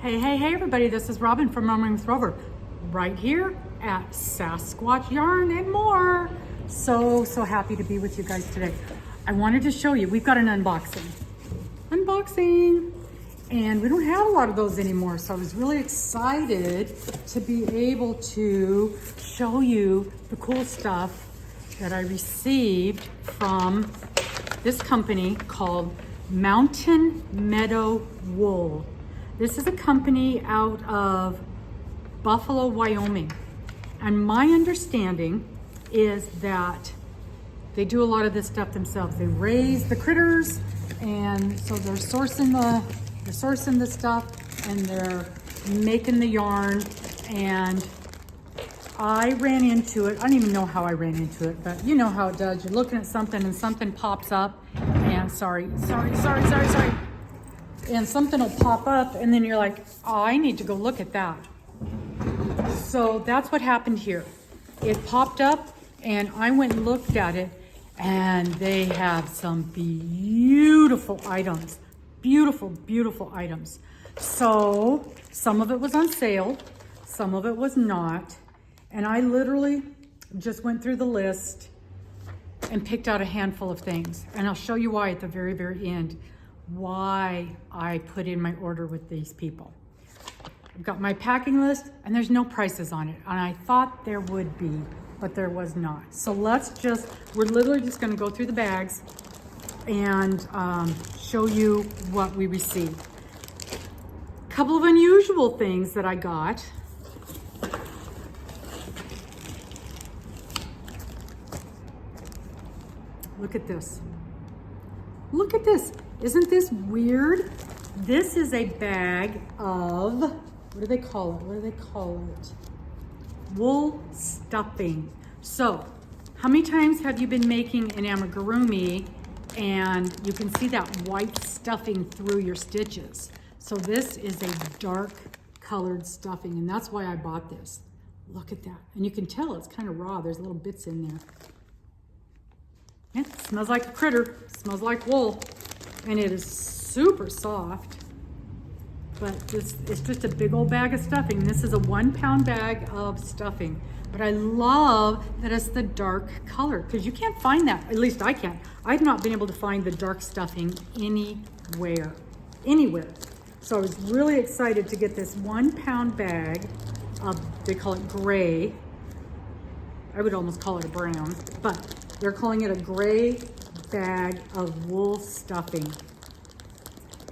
Hey everybody, this is Robin from Running with Rover, right here at Sasquatch Yarn and More. So happy to be with you guys today. I wanted to show you, we've got an unboxing, and we don't have a lot of those anymore. So I was really excited to be able to show you the cool stuff that I received from this company called Meadow Wool. This is a company out of Buffalo, Wyoming. And my understanding is that they do a lot of this stuff themselves. They raise the critters, and so they're sourcing the stuff, and they're making the yarn. And I ran into it. I don't even know how I ran into it, but you know how it does. You're looking at something and something pops up, and sorry. And something will pop up, and then you're like, oh, I need to go look at that. So that's what happened here. It popped up, and I went and looked at it, and they have some beautiful items. Beautiful items. So some of it was on sale, some of it was not. And I literally just went through the list and picked out a handful of things. And I'll show you why at the very end, why I put in my order with these people. I've got my packing list, and there's no prices on it. And I thought there would be, but there was not. So we're literally just gonna go through the bags and show you what we received. A couple of unusual things that I got. Look at this. Look at this. Isn't this weird? This is a bag of, what do they call it? Wool stuffing. So, how many times have you been making an amigurumi and you can see that white stuffing through your stitches? So this is a dark colored stuffing, and that's why I bought this. Look at that. And you can tell it's kind of raw. There's little bits in there. It smells like a critter. It smells like wool. And it is super soft. But this is just a big old bag of stuffing. This is a 1 pound bag of stuffing. But I love that it's the dark color, because you can't find that. At least I can't. I've not been able to find the dark stuffing anywhere. So I was really excited to get this 1 pound bag of, they call it gray. I would almost call it a brown, but they're calling it a gray bag of wool stuffing.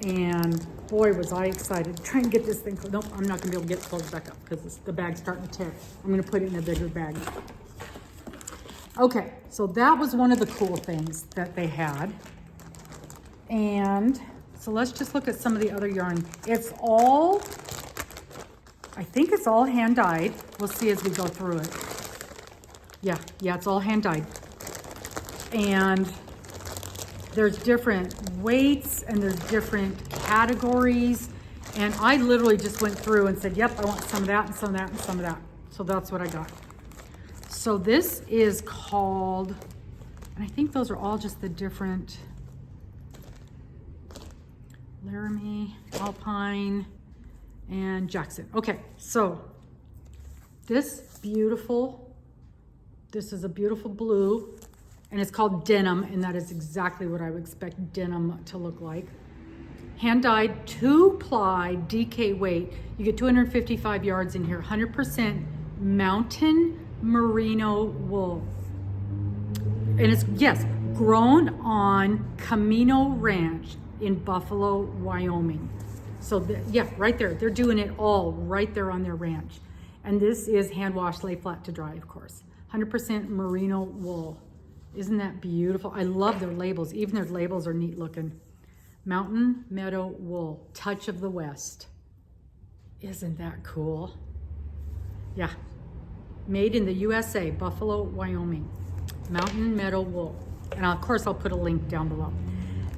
And boy, was I excited to try and get this thing closed. Nope, I'm not gonna be able to get it closed back up because the bag's starting to tear. I'm gonna put it in a bigger bag. Okay, so that was one of the cool things that they had. And so let's just look at some of the other yarn. I think it's all hand dyed. We'll see as we go through it. Yeah, it's all hand dyed. And there's different weights, and there's different categories. And I literally just went through and said, yep, I want some of that and some of that and some of that. So that's what I got. So this is called, and I think those are all just the different, Laramie, Alpine, and Jackson. Okay, so this is a beautiful blue, and it's called denim, and that is exactly what I would expect denim to look like. Hand dyed, 2-ply DK weight. You get 255 yards in here, 100% mountain merino wool. And it's, yes, grown on Camino Ranch in Buffalo, Wyoming. So yeah, right there, they're doing it all right there on their ranch. And this is hand washed, lay flat to dry, of course. 100% merino wool. Isn't that beautiful? I love their labels. Even their labels are neat looking. Mountain Meadow Wool, Touch of the West. Isn't that cool? Yeah. Made in the USA, Buffalo, Wyoming. Mountain Meadow Wool. And of course, I'll put a link down below.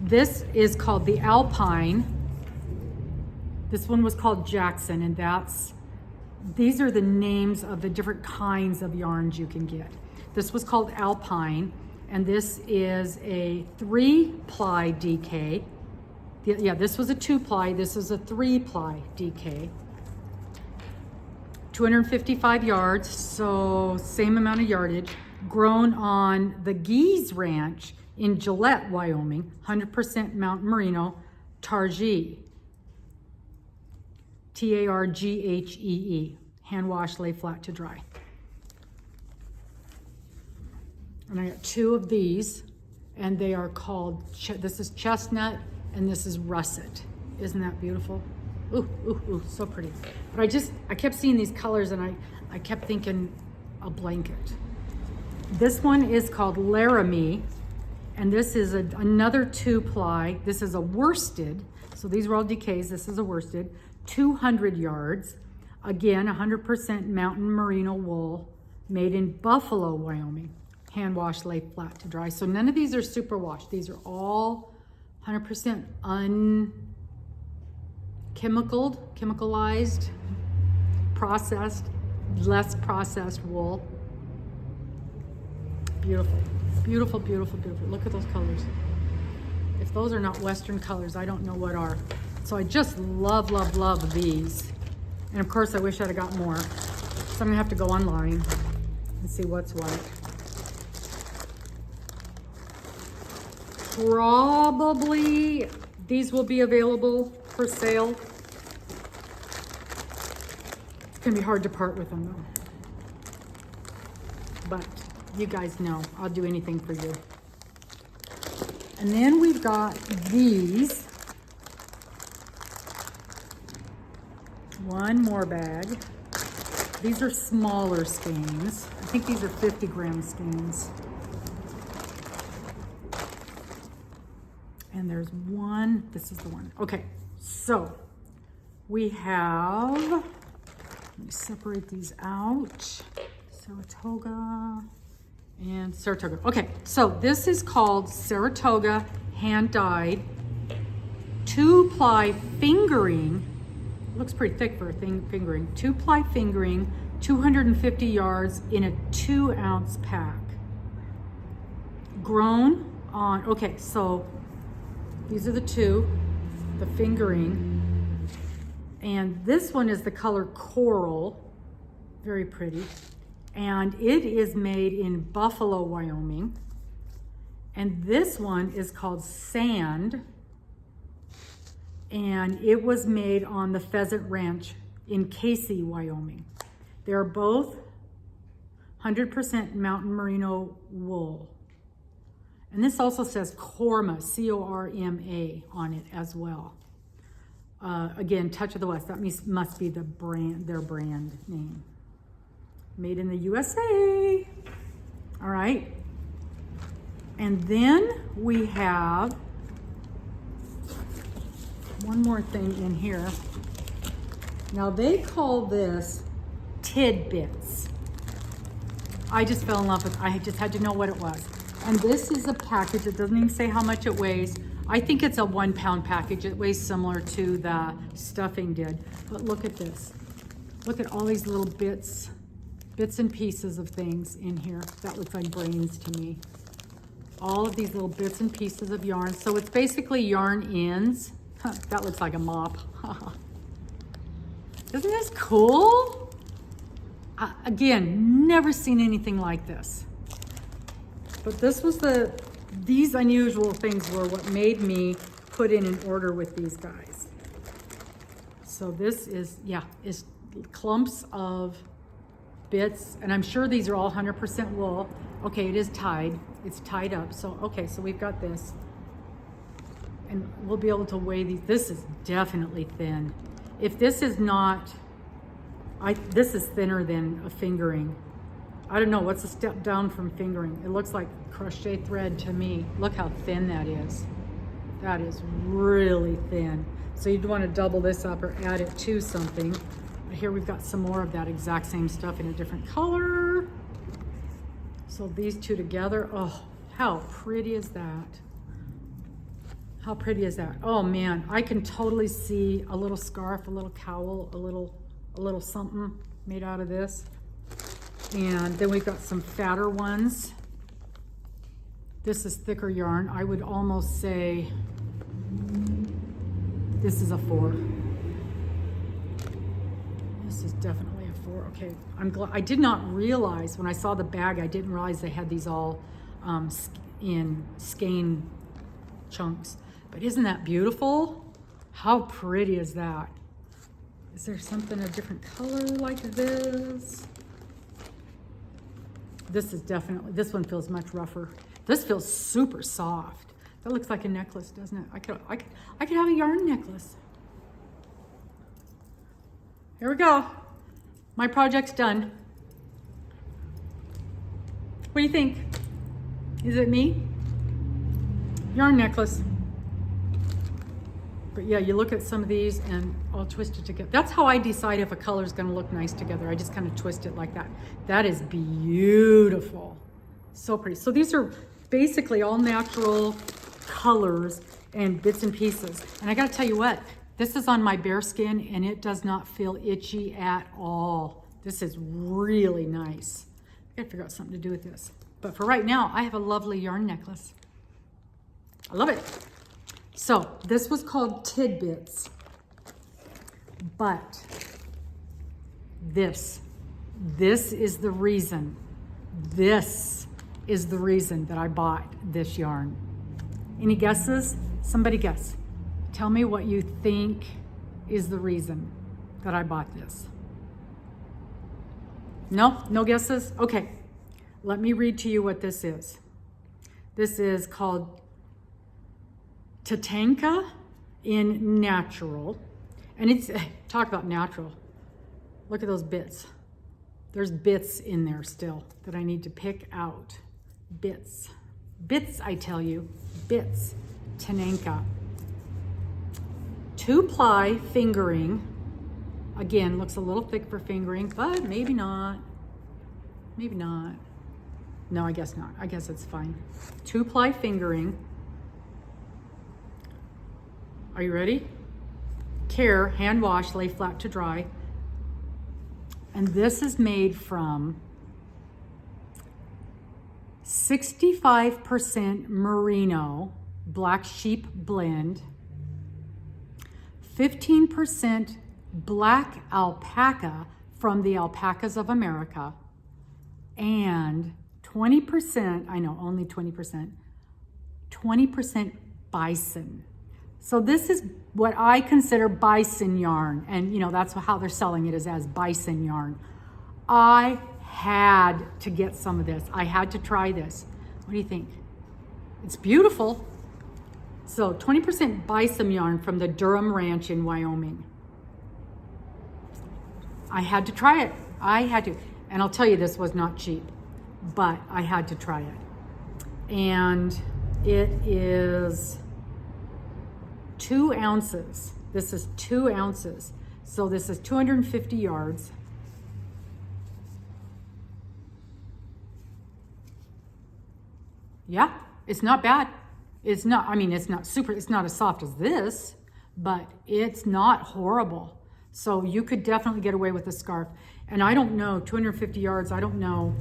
This is called the Alpine. This one was called Jackson, and these are the names of the different kinds of yarns you can get. This was called Alpine, and this is a 3-ply DK. Yeah, this was a 2-ply. This is a 3-ply DK. 255 yards, so same amount of yardage. Grown on the Geese Ranch in Gillette, Wyoming. 100% mountain merino, Targhee. Targhee. Hand wash, lay flat to dry. And I got 2 of these, and they are called, this is chestnut and this is russet. Isn't that beautiful? Ooh, ooh, ooh, so pretty. But I kept seeing these colors and I kept thinking a blanket. This one is called Laramie, and this is another 2-ply. This is a worsted, so these are all DKs. This is a worsted, 200 yards. Again, 100% mountain merino wool, made in Buffalo, Wyoming. Hand wash, lay flat to dry. So none of these are super washed. These are all 100% chemicalized, processed, less processed wool. Beautiful, beautiful, beautiful, beautiful. Look at those colors. If those are not Western colors, I don't know what are. So I just love, love, love these. And of course, I wish I'd have got more. So I'm gonna have to go online and see what's what. Probably these will be available for sale. It's gonna be hard to part with them though. But you guys know, I'll do anything for you. And then we've got these. One more bag. These are smaller skeins. I think these are 50-gram skeins. And there's one, this is the one. Okay, so we have, let me separate these out. Saratoga and Saratoga. Okay, so this is called Saratoga hand dyed 2-ply fingering. Looks pretty thick for a fingering. 2-ply fingering, 250 yards in a 2-ounce pack. Grown on, okay, so these are the 2, the fingering. And this one is the color coral, very pretty. And it is made in Buffalo, Wyoming. And this one is called Sand. And it was made on the Pheasant Ranch in Casey, Wyoming. They're both 100% mountain merino wool. And this also says Corma, C-O-R-M-A on it as well. Again, Touch of the West, that must be the brand, their brand name. Made in the USA. All right. And then we have one more thing in here. Now they call this tidbits. I just fell in love with it. I just had to know what it was. And this is a package. It doesn't even say how much it weighs. I think it's a 1-pound package. It weighs similar to the stuffing did. But look at this. Look at all these little bits and pieces of things in here. That looks like brains to me. All of these little bits and pieces of yarn. So it's basically yarn ends. That looks like a mop. Isn't this cool? Again, never seen anything like this. But this was these unusual things were what made me put in an order with these guys. So this is, yeah, is clumps of bits, and I'm sure these are all 100% wool. Okay, it is tied. It's tied up. So, okay, so we've got this. And we'll be able to weigh these. This is definitely thin. If this is not, this is thinner than a fingering. I don't know, what's a step down from fingering? It looks like crochet thread to me. Look how thin that is. That is really thin. So you'd want to double this up or add it to something. But here we've got some more of that exact same stuff in a different color. So these two together, oh, how pretty is that? How pretty is that? Oh man, I can totally see a little scarf, a little cowl, a little something made out of this. And then we've got some fatter ones. This is thicker yarn. I would almost say This is a 4. This is definitely a 4. Okay, I'm glad. I did not realize when I saw the bag, I didn't realize they had these all in skein chunks. But isn't that beautiful? How pretty is that? Is there something a different color like this? This is definitely, this one feels much rougher. This feels super soft. That looks like a necklace, doesn't it? I could have a yarn necklace. Here we go. My project's done. What do you think? Is it me? Yarn necklace. But yeah, you look at some of these and I'll twist it together. That's how I decide if a color is going to look nice together. I just kind of twist it like that. That is beautiful. So pretty. So these are basically all natural colors and bits and pieces. And I got to tell you what, this is on my bare skin and it does not feel itchy at all. This is really nice. I got to figure out something to do with this. But for right now, I have a lovely yarn necklace. I love it. So this was called Tidbits, but this is the reason, that I bought this yarn. Any guesses? Somebody guess. Tell me what you think is the reason that I bought this. No? No guesses? Okay. Let me read to you what this is. This is called Tatanka in Natural. And it's, talk about natural. Look at those bits. There's bits in there still that I need to pick out. Bits. Bits, I tell you. Bits. Tatanka. 2-ply fingering. Again, looks a little thick for fingering, but maybe not. Maybe not. No, I guess not. I guess it's fine. 2-ply fingering. Are you ready? Care, hand wash, lay flat to dry. And this is made from 65% merino, black sheep blend, 15% black alpaca from the Alpacas of America, and 20%, I know, only 20%, 20% bison. So this is what I consider bison yarn. And you know, that's how they're selling it, is as bison yarn. I had to get some of this. I had to try this. What do you think? It's beautiful. So 20% bison yarn from the Durham Ranch in Wyoming. I had to try it. I had to. And I'll tell you, this was not cheap, but I had to try it. And it is 2 ounces. This is 2 ounces. So this is 250 yards. Yeah, it's not bad. It's not, I mean, it's not super, it's not as soft as this, but it's not horrible. So you could definitely get away with a scarf. And I don't know, 250 yards, I don't know.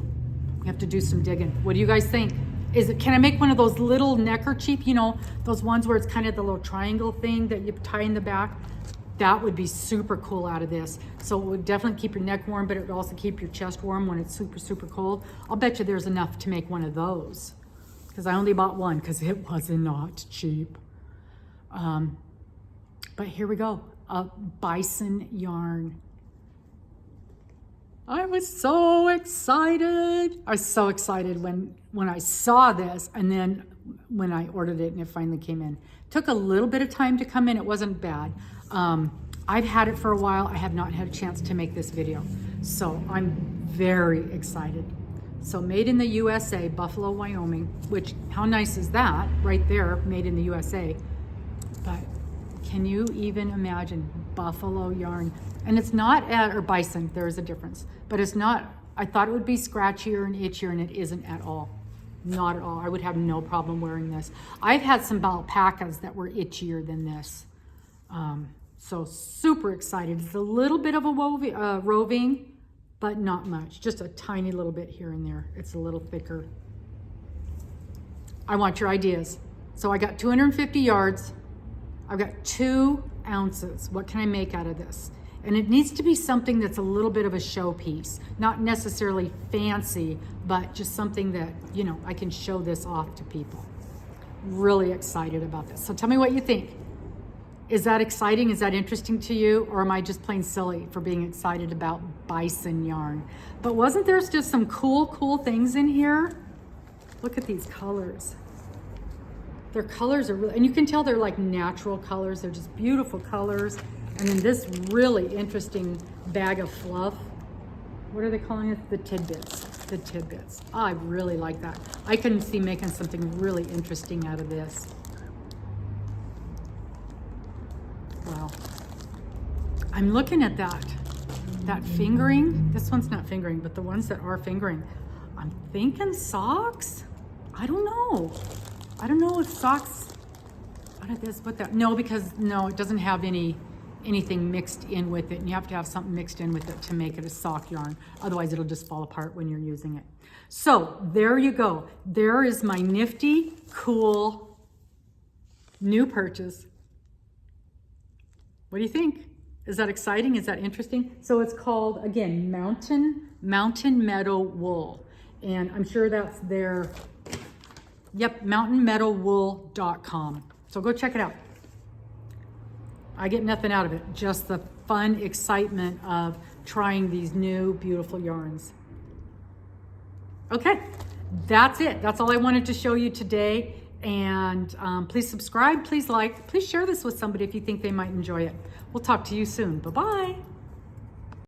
We have to do some digging. What do you guys think? Can I make one of those little neckerchief, you know, those ones where it's kind of the little triangle thing that you tie in the back? That would be super cool out of this. So it would definitely keep your neck warm, but it would also keep your chest warm when it's super, super cold. I'll bet you there's enough to make one of those, because I only bought one because it was not cheap. But here we go, a bison yarn. I was so excited. I was so excited when I saw this, and then when I ordered it and it finally came in. Took a little bit of time to come in. It wasn't bad. I've had it for a while. I have not had a chance to make this video. So I'm very excited. So made in the USA, Buffalo, Wyoming, which, how nice is that? Right there, made in the USA. But can you even imagine buffalo yarn? And it's not, or bison, there is a difference. But it's not, I thought it would be scratchier and itchier, and it isn't at all. Not at all. I would have no problem wearing this. I've had some alpacas that were itchier than this. So super excited. It's a little bit of a roving, but not much. Just a tiny little bit here and there. It's a little thicker. I want your ideas. So I got 250 yards. I've got 2 ounces. What can I make out of this? And it needs to be something that's a little bit of a showpiece, not necessarily fancy, but just something that, you know, I can show this off to people. Really excited about this. So tell me what you think. Is that exciting? Is that interesting to you? Or am I just plain silly for being excited about bison yarn? But wasn't there just some cool things in here? Look at these colors. Their colors are really, and you can tell they're like natural colors. They're just beautiful colors. And then this really interesting bag of fluff. What are they calling it? The tidbits. The tidbits. I really like that. I can see making something really interesting out of this. Wow. I'm looking at that fingering. This one's not fingering, but the ones that are fingering. I'm thinking socks. I don't know. I don't know if socks, what is this, what that, no, because no, it doesn't have anything mixed in with it, and you have to have something mixed in with it to make it a sock yarn. Otherwise it'll just fall apart when you're using it. So there you go. There is my nifty, cool, new purchase. What do you think? Is that exciting? Is that interesting? So it's called, again, Mountain Meadow Wool. And I'm sure that's their, yep, mountainmeadowwool.com. So go check it out. I get nothing out of it, just the fun excitement of trying these new beautiful yarns. Okay, that's it. That's all I wanted to show you today. And please subscribe, please like, please share this with somebody if you think they might enjoy it. We'll talk to you soon. Bye-bye.